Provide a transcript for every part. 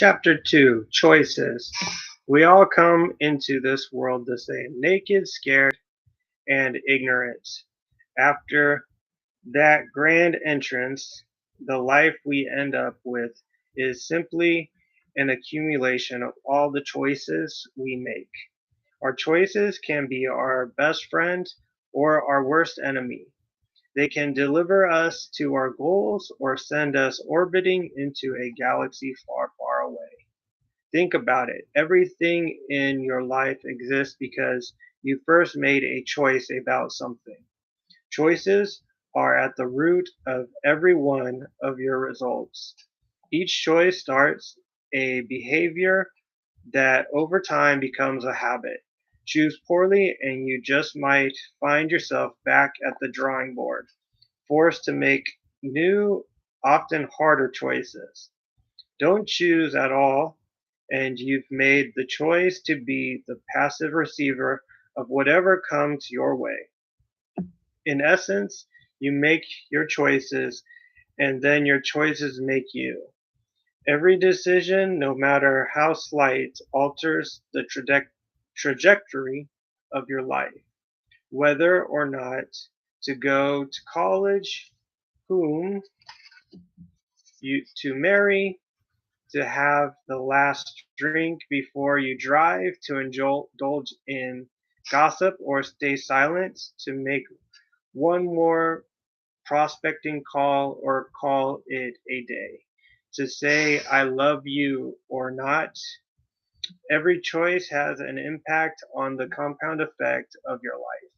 Chapter 2 Choices. We all come into this world the same, naked, scared, and ignorant. After that grand entrance, the life we end up with is simply an accumulation of all the choices we make. Our choices can be our best friend or our worst enemy. They can deliver us to our goals or send us orbiting into a galaxy far, far away. Think about it. Everything in your life exists because you first made a choice about something. Choices are at the root of every one of your results. Each choice starts a behavior that over time becomes a habit. Choose poorly, and you just might find yourself back at the drawing board, forced to make new, often harder choices. Don't choose at all, and you've made the choice to be the passive receiver of whatever comes your way. In essence, you make your choices, and then your choices make you. Every decision, no matter how slight, alters the trajectory of your life. Whether or not to go to college, whom you to marry, to have the last drink before you drive, to indulge in gossip or stay silent, to make one more prospecting call or call it a day, to say I love you or not. Every choice has an impact on the compound effect of your life.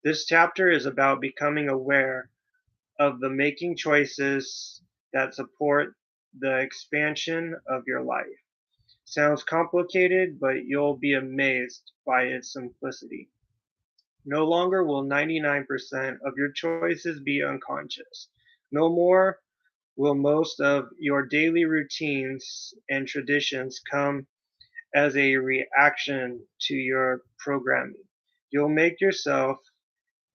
This chapter is about becoming aware of the making choices that support the expansion of your life. Sounds complicated, but you'll be amazed by its simplicity. No longer will 99% of your choices be unconscious. No more will most of your daily routines and traditions come as a reaction to your programming. You'll make yourself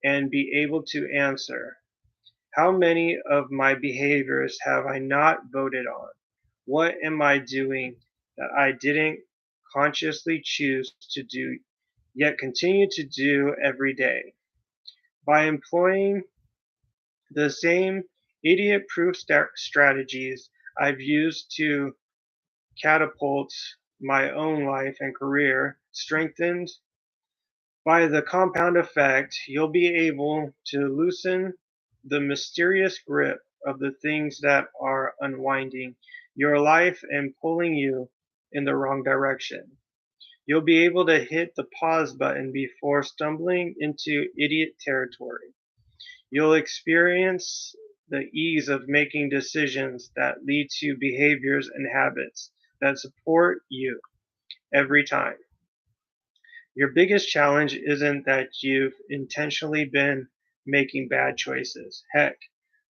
and be able to answer, how many of my behaviors have I not voted on? What am I doing that I didn't consciously choose to do, yet continue to do every day? By employing the same idiot proof strategies I've used to catapult my own life and career, strengthened by the compound effect, you'll be able to loosen the mysterious grip of the things that are unwinding your life and pulling you in the wrong direction. You'll be able to hit the pause button before stumbling into idiot territory. You'll experience the ease of making decisions that lead to behaviors and habits that support you every time. Your biggest challenge isn't that you've intentionally been making bad choices. Heck,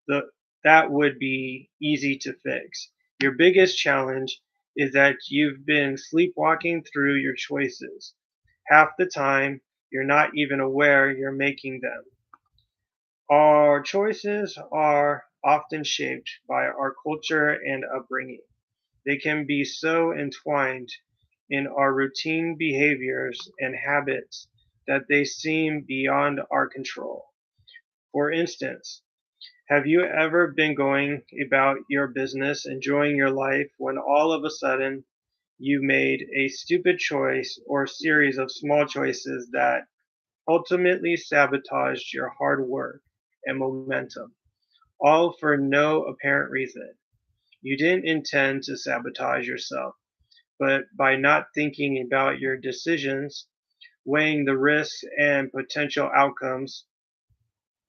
the, that would be easy to fix. Your biggest challenge is that you've been sleepwalking through your choices. Half the time, you're not even aware you're making them. Our choices are often shaped by our culture and upbringing. They can be so entwined in our routine behaviors and habits that they seem beyond our control. For instance, have you ever been going about your business, enjoying your life, when all of a sudden you made a stupid choice or series of small choices that ultimately sabotaged your hard work and momentum, all for no apparent reason? You didn't intend to sabotage yourself, but by not thinking about your decisions, weighing the risks and potential outcomes,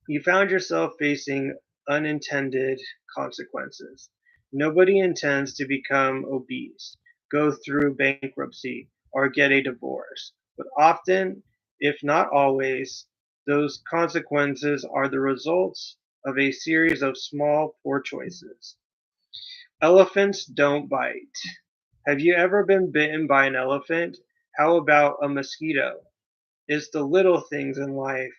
you found yourself facing unintended consequences. Nobody intends to become obese, go through bankruptcy, or get a divorce. But often, if not always, those consequences are the results of a series of small, poor choices. Elephants don't bite. Have you ever been bitten by an elephant? How about a mosquito? It's the little things in life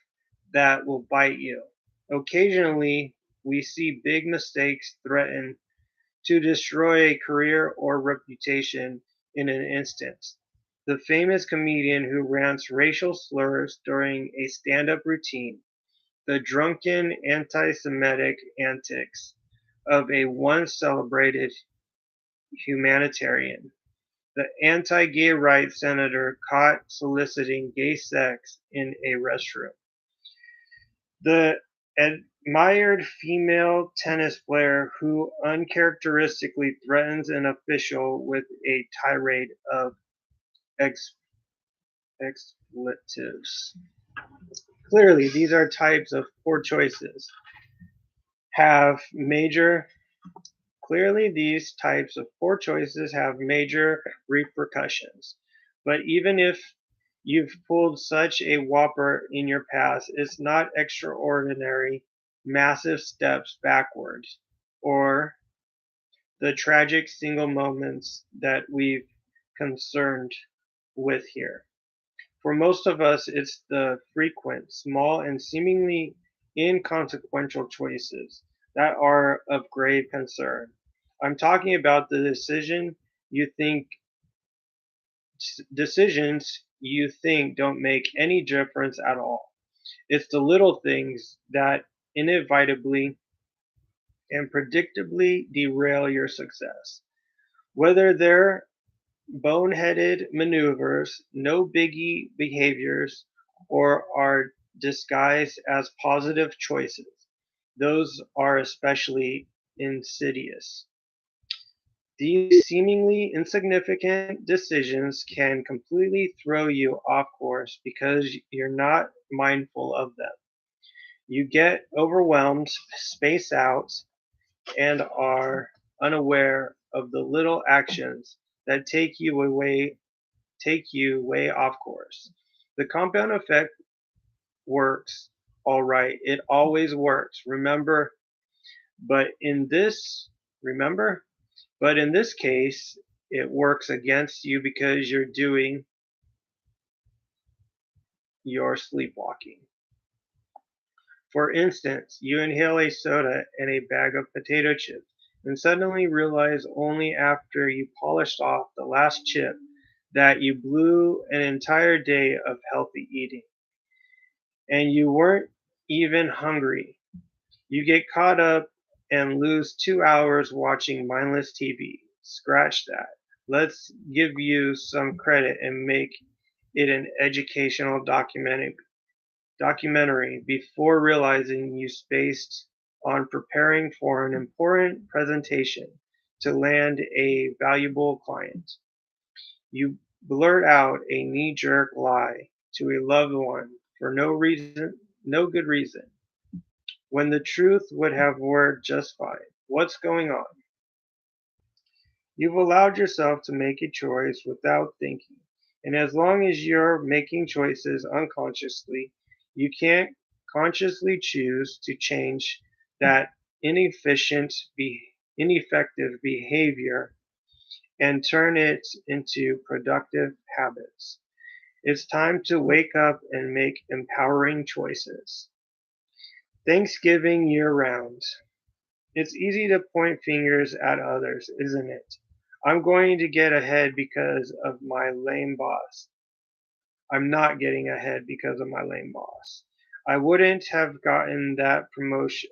that will bite you. Occasionally, we see big mistakes threaten to destroy a career or reputation in an instant. The famous comedian who rants racial slurs during a stand up routine, the drunken anti Semitic antics of a once celebrated humanitarian, the anti gay rights senator caught soliciting gay sex in a restroom, the admired female tennis player who uncharacteristically threatens an official with a tirade of ex- expletives. Clearly, these are types of poor choices have major Clearly, these types of poor choices have major repercussions. But even if you've pulled such a whopper in your past, it's not extraordinary, massive steps backward, or the tragic single moments that we've concerned with here. For most of us, it's the frequent, small, and seemingly inconsequential choices that are of grave concern. I'm talking about the you think decisions you think don't make any difference at all. It's the little things that inevitably and predictably derail your success. Whether they're boneheaded maneuvers, no biggie behaviors, or are disguised as positive choices. Those are especially insidious. These seemingly insignificant decisions can completely throw you off course because you're not mindful of them. You get overwhelmed, space out, and are unaware of the little actions that take you way off course. The compound effect works all right. It always works. But in this remember, but in this case, it works against you because you're doing your sleepwalking. For instance, you inhale a soda and a bag of potato chips and suddenly realize only after you polished off the last chip that you blew an entire day of healthy eating. And you weren't even hungry. You get caught up and lose 2 hours watching mindless TV. Scratch that. Let's give you some credit and make it an educational documentary before realizing you spaced on preparing for an important presentation to land a valuable client. You blurt out a knee jerk lie to a loved one for no good reason, when the truth would have worked just fine. What's going on? You've allowed yourself to make a choice without thinking. And as long as you're making choices unconsciously, you can't consciously choose to change that ineffective behavior and turn it into productive habits. It's time to wake up and make empowering choices. Thanksgiving year round. It's easy to point fingers at others, isn't it? I'm going to get ahead because of my lame boss. I'm not getting ahead because of my lame boss. I wouldn't have gotten that promotion.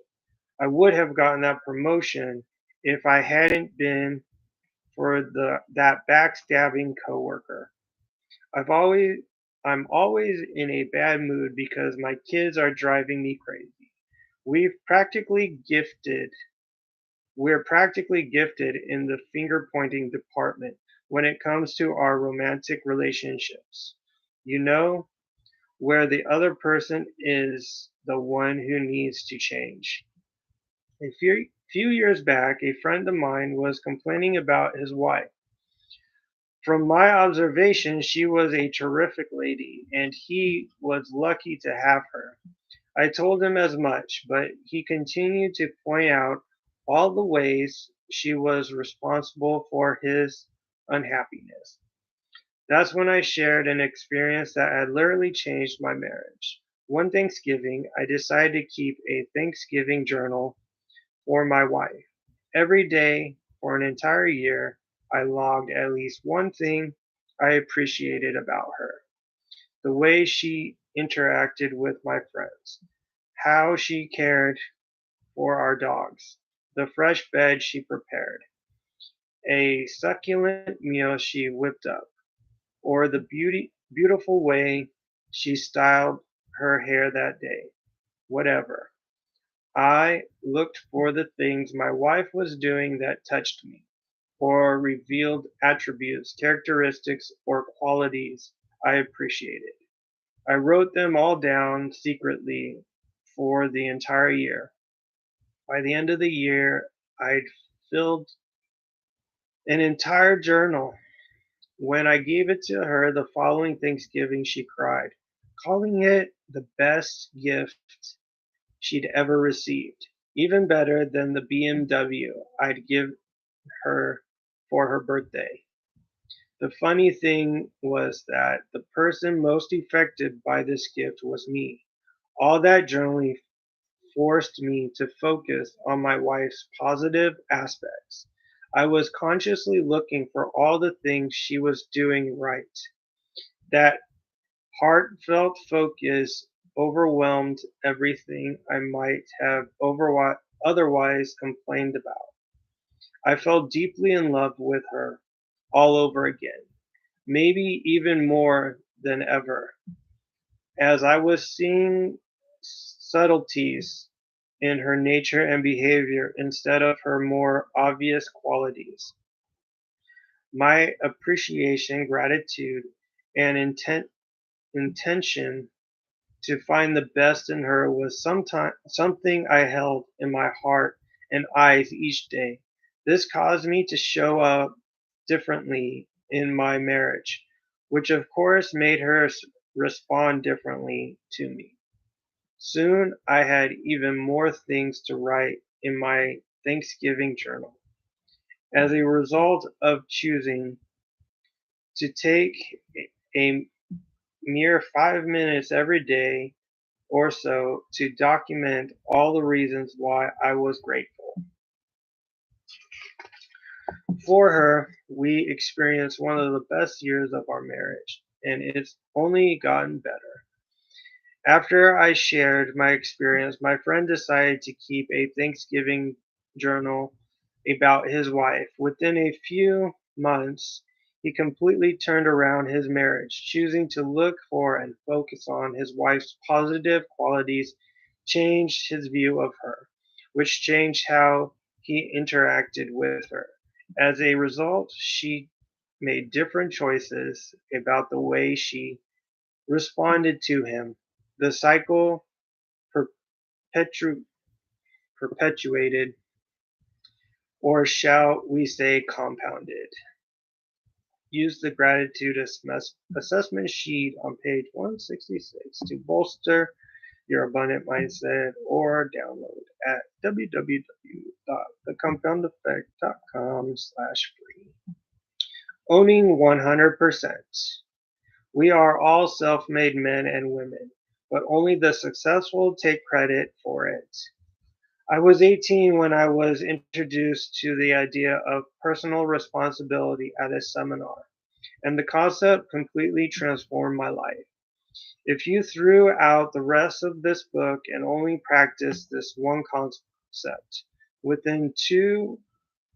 I would have gotten that promotion if I hadn't been for that backstabbing coworker. I've always I'm always in a bad mood because my kids are driving me crazy. We've practically gifted We're practically gifted in the finger pointing department when it comes to our romantic relationships. You know, where the other person is the one who needs to change. A few years back, a friend of mine was complaining about his wife. From my observation, she was a terrific lady, and he was lucky to have her. I told him as much, but he continued to point out all the ways she was responsible for his unhappiness. That's when I shared an experience that had literally changed my marriage. One Thanksgiving, I decided to keep a Thanksgiving journal for my wife. Every day for an entire year, I logged at least one thing I appreciated about her: the way she interacted with my friends, how she cared for our dogs, the fresh bed she prepared, a succulent meal she whipped up, or the beautiful way she styled her hair that day. Whatever. I looked for the things my wife was doing that touched me, or revealed attributes, characteristics, or qualities I appreciated. I wrote them all down secretly for the entire year. By the end of the year, I'd filled an entire journal. When I gave it to her the following Thanksgiving, she cried, calling it the best gift she'd ever received, even better than the BMW I'd give her for her birthday. The funny thing was that the person most affected by this gift was me. All that journaling forced me to focus on my wife's positive aspects. I was consciously looking for all the things she was doing right. That heartfelt focus overwhelmed everything I might have otherwise complained about. I fell deeply in love with her all over again, maybe even more than ever, as I was seeing subtleties in her nature and behavior instead of her more obvious qualities. My appreciation, gratitude, and intention to find the best in her was something I held in my heart and eyes each day. This caused me to show up differently in my marriage, which of course made her respond differently to me. Soon I had even more things to write in my Thanksgiving journal. As a result of choosing to take a mere 5 minutes every day or so to document all the reasons why I was grateful for her, we experienced one of the best years of our marriage, and it's only gotten better. After I shared my experience, my friend decided to keep a Thanksgiving journal about his wife. Within a few months, he completely turned around his marriage, choosing to look for and focus on his wife's positive qualities, changed his view of her, which changed how he interacted with her. As a result, she made different choices about the way she responded to him. The cycle perpetu- perpetuated, or shall we say compounded. Use the gratitude assessment sheet on page 166 to bolster your abundant mindset, or download at www.thecompoundeffect.com/free. Owning 100%. We are all self-made men and women, but only the successful take credit for it. I was 18 when I was introduced to the idea of personal responsibility at a seminar, and the concept completely transformed my life. If you threw out the rest of this book and only practiced this one concept, within 2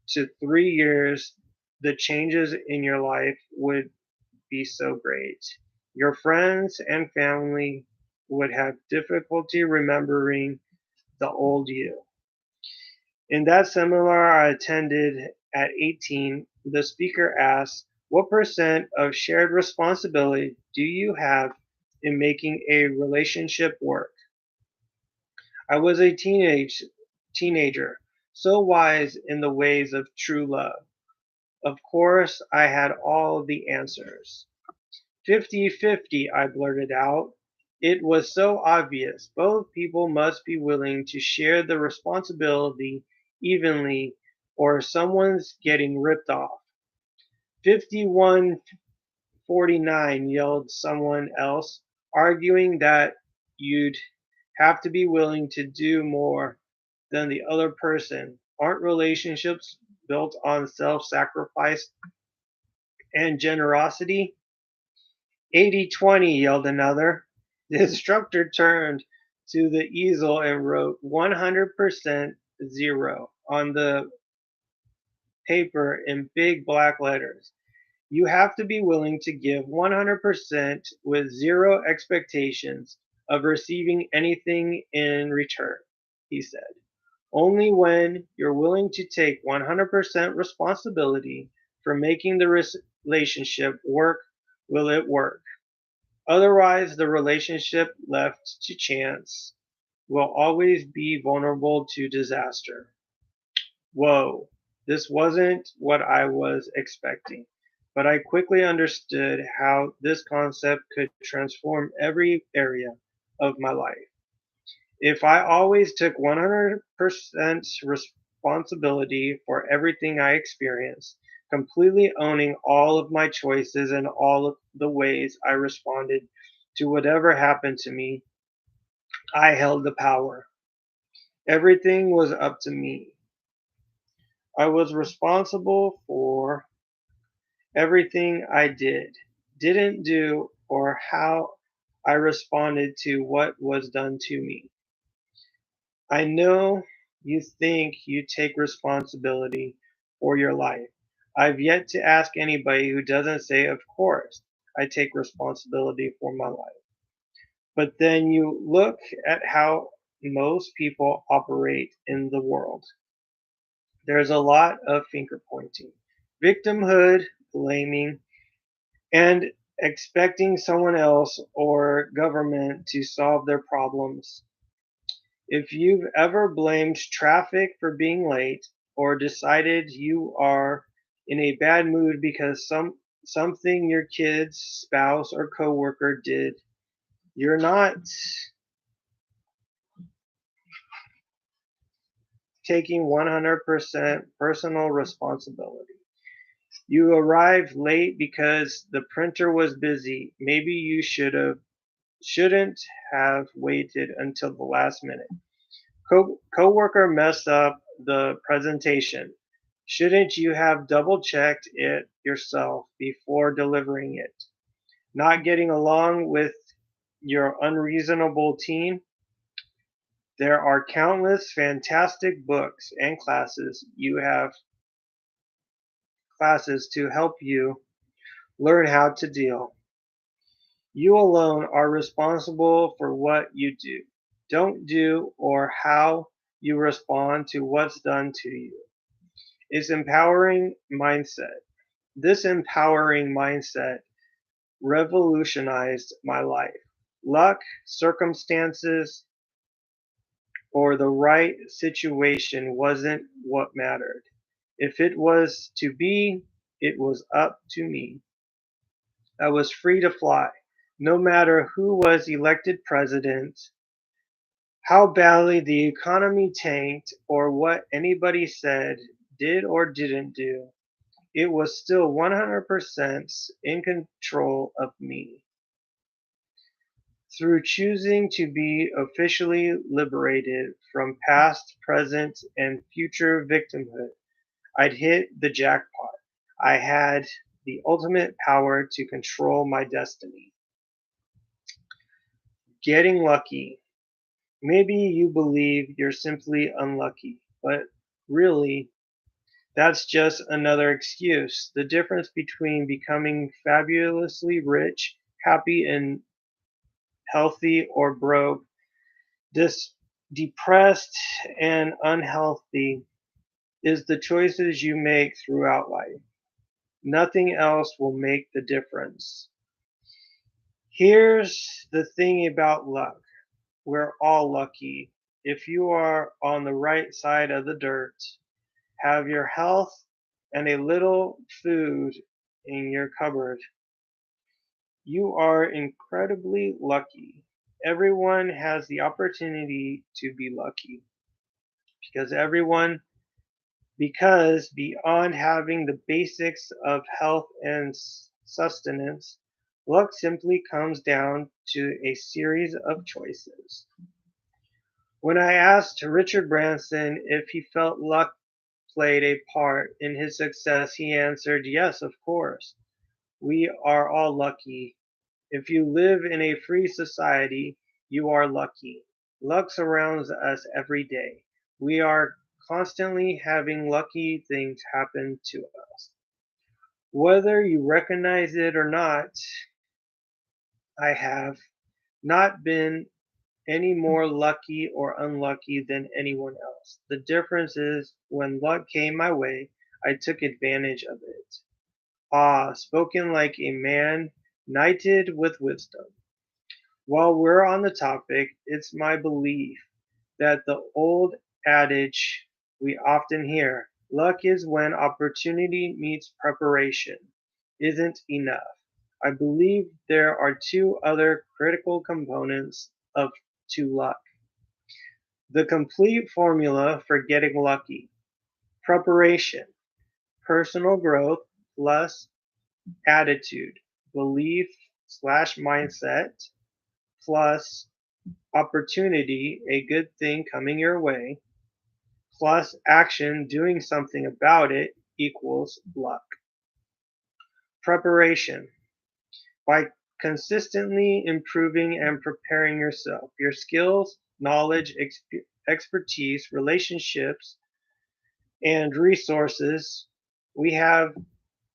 to 3 years, the changes in your life would be so great. Your friends and family would have difficulty remembering the old you. In that seminar I attended at 18, the speaker asked, "What percent of shared responsibility do you have in making a relationship work?" I was a teenager, so wise in the ways of true love. Of course, I had all the answers. 50-50, I blurted out. It was so obvious. Both people must be willing to share the responsibility evenly, or someone's getting ripped off. 51-49, yelled someone else, arguing that you'd have to be willing to do more than the other person. Aren't relationships built on self-sacrifice and generosity? 80-20, yelled another. The instructor turned to the easel and wrote 100% zero on the paper in big black letters. You have to be willing to give 100% with zero expectations of receiving anything in return, he said. Only when you're willing to take 100% responsibility for making the relationship work will it work. Otherwise, the relationship left to chance will always be vulnerable to disaster. Whoa, this wasn't what I was expecting, but I quickly understood how this concept could transform every area of my life. If I always took 100% responsibility for everything I experienced, completely owning all of my choices and all of the ways I responded to whatever happened to me, I held the power. Everything was up to me. I was responsible for everything I didn't do, or how I responded to what was done to me. I know you think you take responsibility for your life. I've yet to ask anybody who doesn't say, of course, I take responsibility for my life. But then you look at how most people operate in the world. There's a lot of finger pointing, victimhood, blaming, and expecting someone else or government to solve their problems. If you've ever blamed traffic for being late or decided you are in a bad mood because something your kid's spouse or coworker did, you're not taking 100% personal responsibility. You arrived late because the printer was busy. Maybe you shouldn't have waited until the last minute. Coworker messed up the presentation. Shouldn't you have double checked it yourself before delivering it? Not getting along with your unreasonable team? There are countless fantastic books and classes to help you learn how to deal. You alone are responsible for what you do, don't do, or how you respond to what's done to you. It's empowering mindset. This empowering mindset revolutionized my life. Luck, circumstances, or the right situation wasn't what mattered. If it was to be, it was up to me. I was free to fly, no matter who was elected president, how badly the economy tanked, or what anybody said, did, or didn't do. It was still 100% in control of me. Through choosing to be officially liberated from past, present, and future victimhood, I'd hit the jackpot. I had the ultimate power to control my destiny. Getting lucky. Maybe you believe you're simply unlucky, but really, that's just another excuse. The difference between becoming fabulously rich, happy, and healthy, or broke, dis- depressed, and unhealthy is the choices you make throughout life. Nothing else will make the difference. Here's the thing about luck. We're all lucky. If you are on the right side of the dirt, have your health and a little food in your cupboard, you are incredibly lucky. Everyone has the opportunity to be lucky because beyond having the basics of health and sustenance, luck simply comes down to a series of choices. When I asked Richard Branson if he felt played a part in his success, he answered, "Yes, of course. We are all lucky. If you live in a free society, you are lucky. Luck surrounds us every day. We are constantly having lucky things happen to us. Whether you recognize it or not, I have not been any more lucky or unlucky than anyone else. The difference is when luck came my way, I took advantage of it." Ah, spoken like a man knighted with wisdom. While we're on the topic, it's my belief that the old adage we often hear, luck is when opportunity meets preparation, isn't enough. I believe there are two other critical components of to luck. The complete formula for getting lucky. Preparation, personal growth plus attitude, belief slash mindset plus opportunity, a good thing coming your way, plus action, doing something about it, equals luck. Preparation. By consistently improving and preparing yourself, your skills, knowledge, expertise, relationships, and resources, we have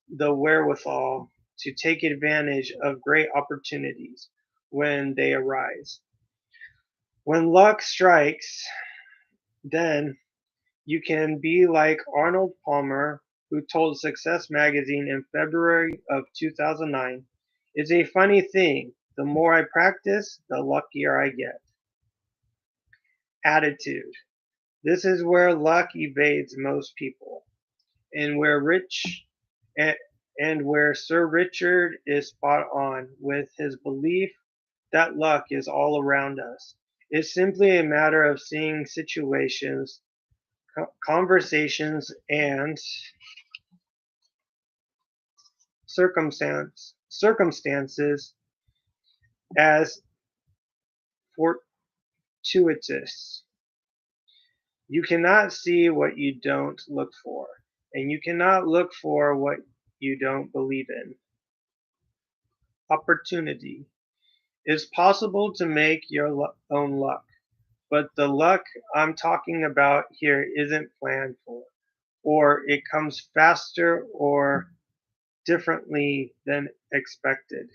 the wherewithal to take advantage of great opportunities when they arise. When luck strikes, then you can be like Arnold Palmer, who told Success Magazine in February of 2009, "It's a funny thing. The more I practice, the luckier I get." Attitude. This is where luck evades most people, and and, and where Sir Richard is spot on with his belief that luck is all around us. It's simply a matter of seeing situations, conversations, and circumstances as fortuitous. You cannot see what you don't look for, and you cannot look for what you don't believe in. Opportunity. It's possible to make your own luck, but the luck I'm talking about here isn't planned for, or it comes faster or differently than expected.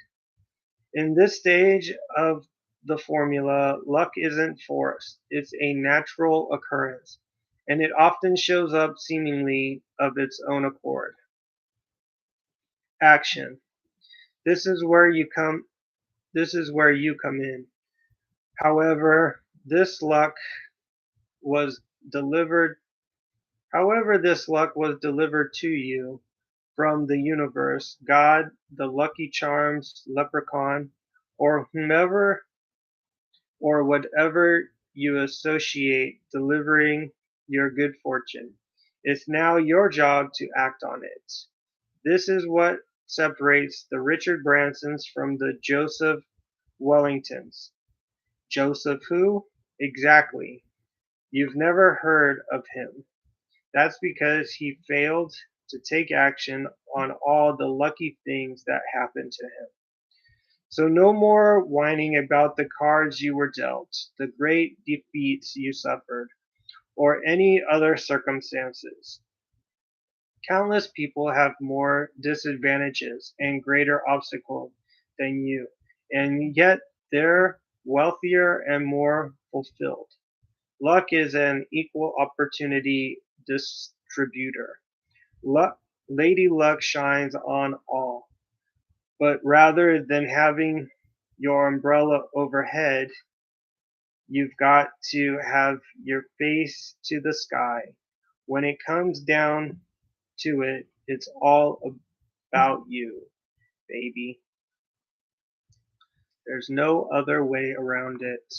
In this stage of the formula, luck isn't forced, it's a natural occurrence, and it often shows up seemingly of its own accord. Action. This is where you come this is where you come in. However, this luck was delivered this luck was delivered to you from the universe, God, the Lucky Charms, leprechaun, or whomever or whatever you associate delivering your good fortune. It's now your job to act on it. This is what separates the Richard Bransons from the Joseph Wellingtons. Joseph who? Exactly. You've never heard of him. That's because he failed to take action on all the lucky things that happened to him. So no more whining about the cards you were dealt, the great defeats you suffered, or any other circumstances. Countless people have more disadvantages and greater obstacles than you, and yet they're wealthier and more fulfilled. Luck is an equal opportunity distributor. Luck, Lady Luck shines on all, but rather than having your umbrella overhead, you've got to have your face to the sky. When it comes down to it, it's all about you, baby. There's no other way around it.